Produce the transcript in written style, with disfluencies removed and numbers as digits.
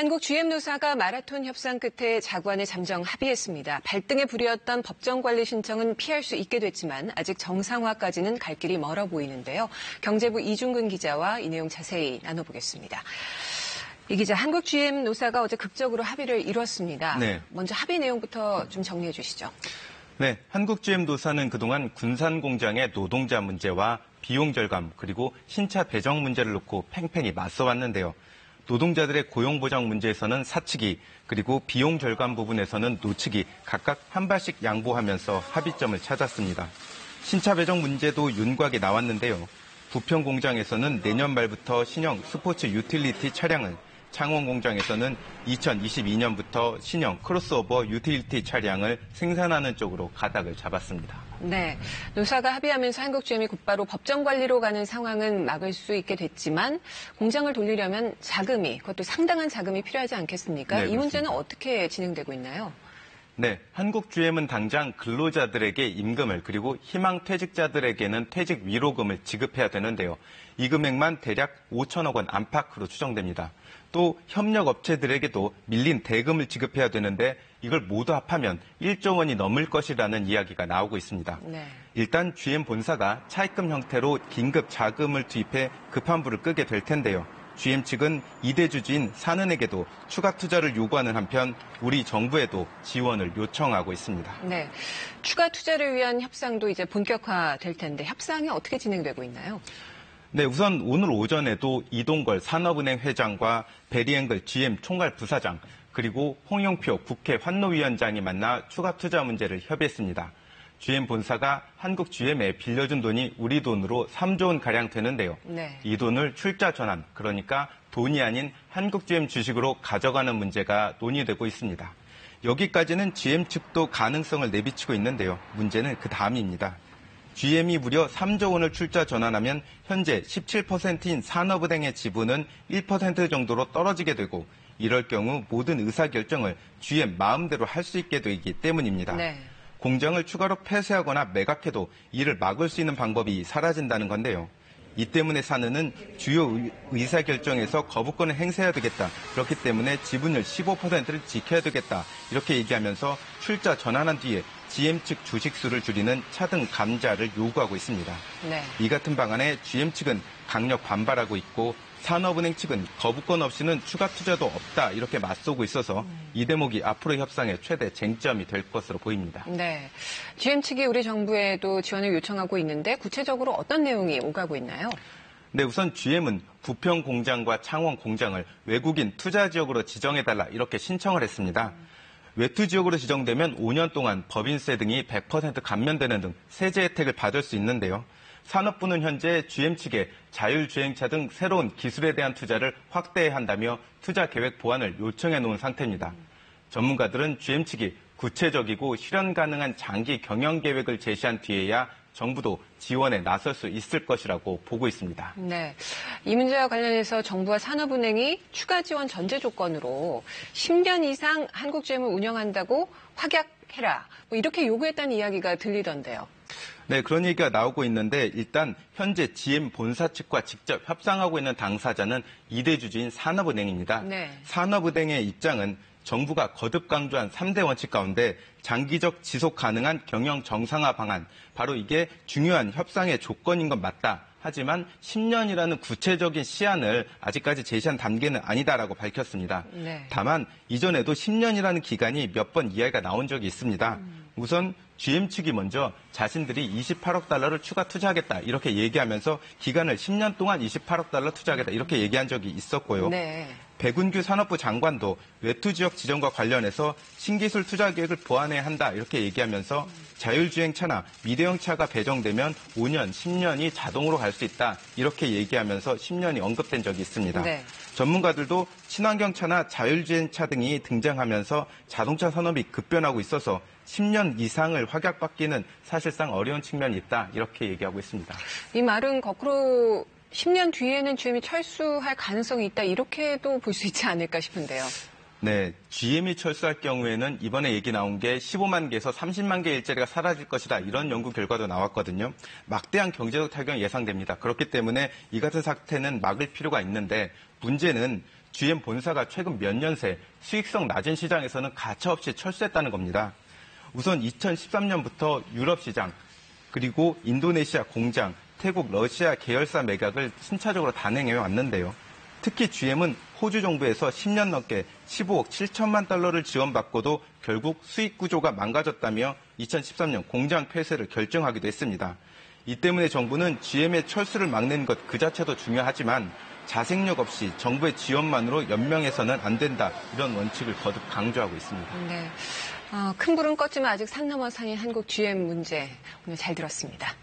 한국 GM노사가 마라톤 협상 끝에 자구안에 잠정 합의했습니다. 발등에 불이었던 법정관리 신청은 피할 수 있게 됐지만 아직 정상화까지는 갈 길이 멀어 보이는데요. 경제부 이중근 기자와 이 내용 자세히 나눠보겠습니다. 이 기자, 한국 GM노사가 어제 극적으로 합의를 이뤘습니다. 네. 먼저 합의 내용부터 좀 정리해 주시죠. 네, 한국 GM노사는 그동안 군산 공장의 노동자 문제와 비용 절감 그리고 신차 배정 문제를 놓고 팽팽히 맞서왔는데요. 노동자들의 고용보장 문제에서는 사측이 그리고 비용 절감 부분에서는 노측이 각각 한 발씩 양보하면서 합의점을 찾았습니다. 신차 배정 문제도 윤곽이 나왔는데요. 부평 공장에서는 내년 말부터 신형 스포츠 유틸리티 차량을, 창원 공장에서는 2022년부터 신형 크로스오버 유틸리티 차량을 생산하는 쪽으로 가닥을 잡았습니다. 네, 노사가 합의하면서 한국 GM이 곧바로 법정 관리로 가는 상황은 막을 수 있게 됐지만 공장을 돌리려면 자금이, 그것도 상당한 자금이 필요하지 않겠습니까? 네, 이 문제는 어떻게 진행되고 있나요? 네, 한국 GM은 당장 근로자들에게 임금을 그리고 희망퇴직자들에게는 퇴직 위로금을 지급해야 되는데요. 이 금액만 대략 5천억 원 안팎으로 추정됩니다. 또 협력업체들에게도 밀린 대금을 지급해야 되는데 이걸 모두 합하면 1조 원이 넘을 것이라는 이야기가 나오고 있습니다. 네. 일단 GM 본사가 차입금 형태로 긴급 자금을 투입해 급한 불을 끄게 될 텐데요. GM 측은 2대 주주인 산은에게도 추가 투자를 요구하는 한편 우리 정부에도 지원을 요청하고 있습니다. 네, 추가 투자를 위한 협상도 이제 본격화될 텐데 협상이 어떻게 진행되고 있나요? 네, 우선 오늘 오전에도 이동걸 산업은행 회장과 베리앵글 GM 총괄 부사장 그리고 홍영표 국회 환노위원장이 만나 추가 투자 문제를 협의했습니다. GM 본사가 한국 GM에 빌려준 돈이 우리 돈으로 3조 원가량 되는데요. 네. 이 돈을 출자 전환, 그러니까 돈이 아닌 한국 GM 주식으로 가져가는 문제가 논의되고 있습니다. 여기까지는 GM 측도 가능성을 내비치고 있는데요. 문제는 그 다음입니다. GM이 무려 3조 원을 출자 전환하면 현재 17%인 산업은행의 지분은 1% 정도로 떨어지게 되고 이럴 경우 모든 의사결정을 GM 마음대로 할 수 있게 되기 때문입니다. 네. 공장을 추가로 폐쇄하거나 매각해도 이를 막을 수 있는 방법이 사라진다는 건데요. 이 때문에 산은은 주요 의사결정에서 거부권을 행사해야 되겠다. 그렇기 때문에 지분율 15%를 지켜야 되겠다. 이렇게 얘기하면서 출자 전환한 뒤에 GM 측 주식수를 줄이는 차등 감자를 요구하고 있습니다. 네. 이 같은 방안에 GM 측은 강력 반발하고 있고 산업은행 측은 거부권 없이는 추가 투자도 없다 이렇게 맞서고 있어서 이 대목이 앞으로 협상의 최대 쟁점이 될 것으로 보입니다. 네, GM 측이 우리 정부에도 지원을 요청하고 있는데 구체적으로 어떤 내용이 오가고 있나요? 네, 우선 GM은 부평 공장과 창원 공장을 외국인 투자 지역으로 지정해달라 이렇게 신청을 했습니다. 외투 지역으로 지정되면 5년 동안 법인세 등이 100% 감면되는 등 세제 혜택을 받을 수 있는데요. 산업부는 현재 GM 측에 자율주행차 등 새로운 기술에 대한 투자를 확대해야 한다며 투자 계획 보완을 요청해 놓은 상태입니다. 전문가들은 GM 측이 구체적이고 실현 가능한 장기 경영 계획을 제시한 뒤에야 정부도 지원에 나설 수 있을 것이라고 보고 있습니다. 네, 이 문제와 관련해서 정부와 산업은행이 추가 지원 전제 조건으로 10년 이상 한국 GM을 운영한다고 확약해라. 뭐 이렇게 요구했다는 이야기가 들리던데요. 네, 그런 얘기가 나오고 있는데 일단 현재 GM 본사 측과 직접 협상하고 있는 당사자는 2대 주주인 산업은행입니다. 네. 산업은행의 입장은 정부가 거듭 강조한 3대 원칙 가운데 장기적 지속 가능한 경영 정상화 방안, 바로 이게 중요한 협상의 조건인 건 맞다. 하지만 10년이라는 구체적인 시한을 아직까지 제시한 단계는 아니다라고 밝혔습니다. 네. 다만 이전에도 10년이라는 기간이 몇 번 이야기가 나온 적이 있습니다. 우선 GM 측이 먼저 자신들이 28억 달러를 추가 투자하겠다 이렇게 얘기하면서 기간을 10년 동안 28억 달러 투자하겠다 이렇게 얘기한 적이 있었고요. 네. 백운규 산업부 장관도 외투 지역 지정과 관련해서 신기술 투자 계획을 보완해야 한다 이렇게 얘기하면서 자율주행차나 미래형 차가 배정되면 5년, 10년이 자동으로 갈 수 있다 이렇게 얘기하면서 10년이 언급된 적이 있습니다. 네. 전문가들도 친환경차나 자율주행차 등이 등장하면서 자동차 산업이 급변하고 있어서 10년 이상을 확약받기는 사실상 어려운 측면이 있다 이렇게 얘기하고 있습니다. 이 말은 거꾸로 10년 뒤에는 GM이 철수할 가능성이 있다 이렇게도 볼 수 있지 않을까 싶은데요. 네, GM이 철수할 경우에는 이번에 얘기 나온 게 15만 개에서 30만 개의 일자리가 사라질 것이다. 이런 연구 결과도 나왔거든요. 막대한 경제적 타격이 예상됩니다. 그렇기 때문에 이 같은 사태는 막을 필요가 있는데 문제는 GM 본사가 최근 몇 년 새 수익성 낮은 시장에서는 가차없이 철수했다는 겁니다. 우선 2013년부터 유럽 시장, 그리고 인도네시아 공장, 태국, 러시아 계열사 매각을 순차적으로 단행해 왔는데요. 특히 GM은 호주 정부에서 10년 넘게 15억 7천만 달러를 지원받고도 결국 수익 구조가 망가졌다며 2013년 공장 폐쇄를 결정하기도 했습니다. 이 때문에 정부는 GM의 철수를 막는 것 그 자체도 중요하지만 자생력 없이 정부의 지원만으로 연명해서는 안 된다. 이런 원칙을 거듭 강조하고 있습니다. 네. 큰 불은 껐지만 아직 산 넘어 산인 한국 GM 문제 오늘 잘 들었습니다.